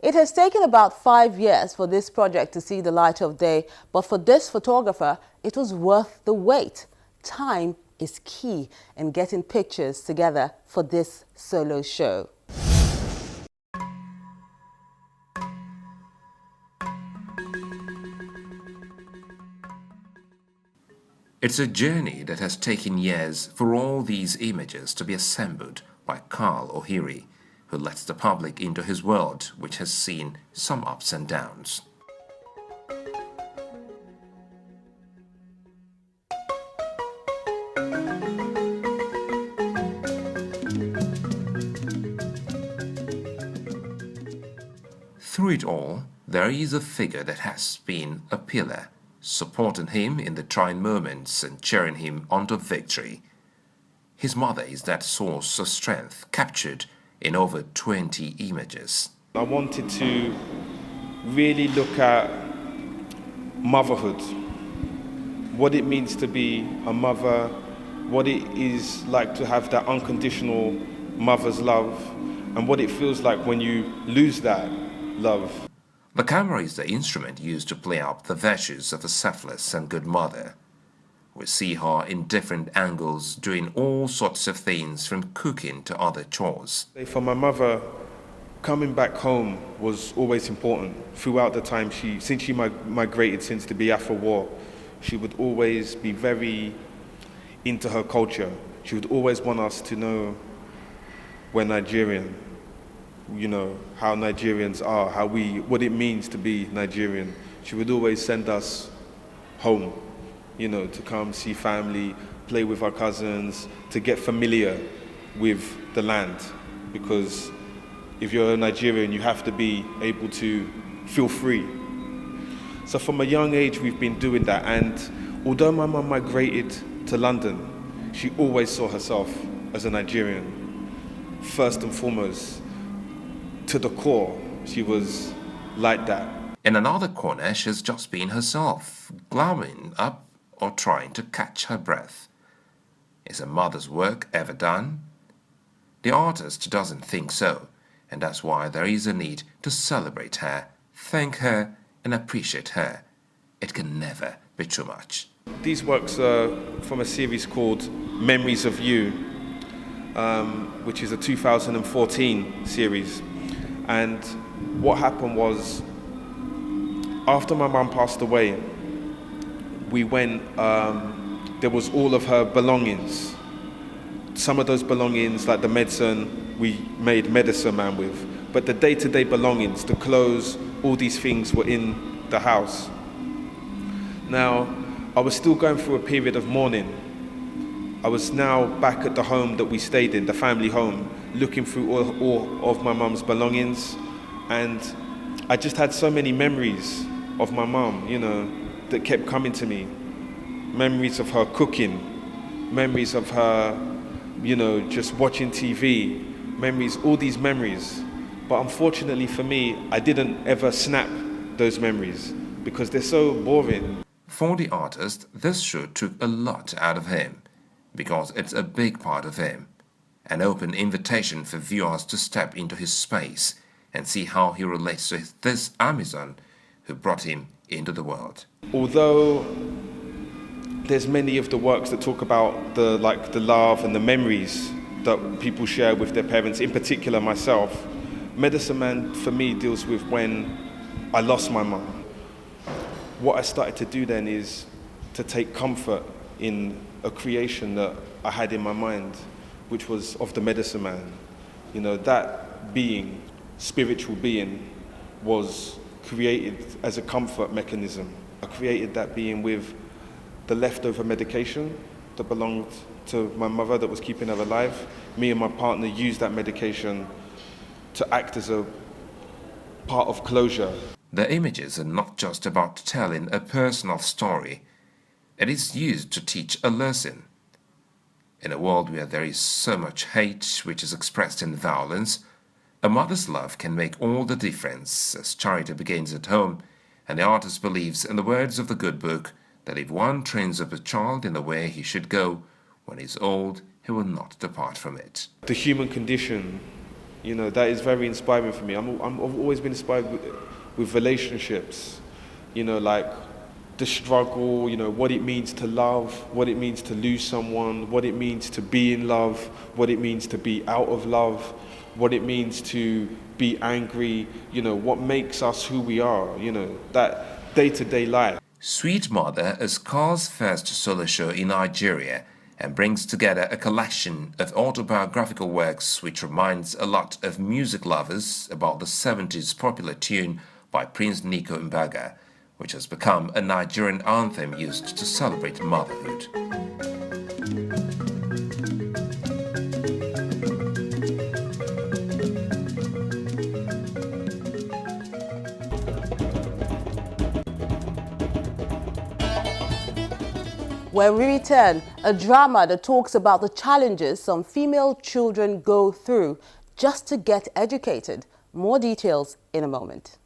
It has taken about 5 years for this project to see the light of day, but for this photographer, it was worth the wait. Time is key in getting pictures together for this solo show. It's a journey that has taken years for all these images to be assembled by Karl Ohiri, who lets the public into his world, which has seen some ups and downs. Through it all, there is a figure that has been a pillar, supporting him in the trying moments and cheering him on to victory. His mother is that source of strength captured in over 20 images. I wanted to really look at motherhood, what it means to be a mother, what it is like to have that unconditional mother's love, and what it feels like when you lose that love. The camera is the instrument used to play up the virtues of a selfless and good mother. We see her in different angles doing all sorts of things from cooking to other chores. For my mother, coming back home was always important. Throughout the time, since she migrated since the Biafra War, she would always be very into her culture. She would always want us to know we're Nigerian. You know, how Nigerians are, what it means to be Nigerian. She would always send us home, you know, to come see family, play with our cousins, to get familiar with the land. Because if you're a Nigerian, you have to be able to feel free. So from a young age, we've been doing that. And although my mum migrated to London, she always saw herself as a Nigerian, first and foremost. To the core, she was like that. In another corner, she's just been herself, glowing up or trying to catch her breath. Is a mother's work ever done? The artist doesn't think so, and that's why there is a need to celebrate her, thank her, and appreciate her. It can never be too much. These works are from a series called Memories of You, which is a 2014 series. And what happened was, after my mum passed away, we went, there was all of her belongings. Some of those belongings, like the medicine, we made Medicine Man with. But the day-to-day belongings, the clothes, all these things were in the house. Now, I was still going through a period of mourning. I was now back at the home that we stayed in, the family home, looking through all of my mum's belongings, and I just had so many memories of my mum, you know, that kept coming to me. Memories of her cooking, memories of her, you know, just watching TV, memories, all these memories. But unfortunately for me, I didn't ever snap those memories because they're so boring. For the artist, this shoot took a lot out of him because it's a big part of him. An open invitation for viewers to step into his space and see how he relates to this Amazon who brought him into the world. Although there's many of the works that talk about the love and the memories that people share with their parents, in particular myself, Medicine Man for me deals with when I lost my mum. What I started to do then is to take comfort in a creation that I had in my mind, which was of the Medicine Man. You know, that being, spiritual being, was created as a comfort mechanism. I created that being with the leftover medication that belonged to my mother that was keeping her alive. Me and my partner used that medication to act as a part of closure. The images are not just about telling a personal story. It is used to teach a lesson. In a world where there is so much hate which is expressed in violence, a mother's love can make all the difference, as charity begins at home, and the artist believes in the words of the good book that if one trains up a child in the way he should go, when he's old, he will not depart from it. The human condition You know, that is very inspiring for me. I've always been inspired with relationships, you know, like the struggle, you know, what it means to love, what it means to lose someone, what it means to be in love, what it means to be out of love, what it means to be angry, you know, what makes us who we are, you know, that day-to-day life. Sweet Mother is Karl's first solo show in Nigeria and brings together a collection of autobiographical works which reminds a lot of music lovers about the 70s popular tune by Prince Nico Mbaga, which has become a Nigerian anthem used to celebrate motherhood. When we return, a drama that talks about the challenges some female children go through just to get educated. More details in a moment.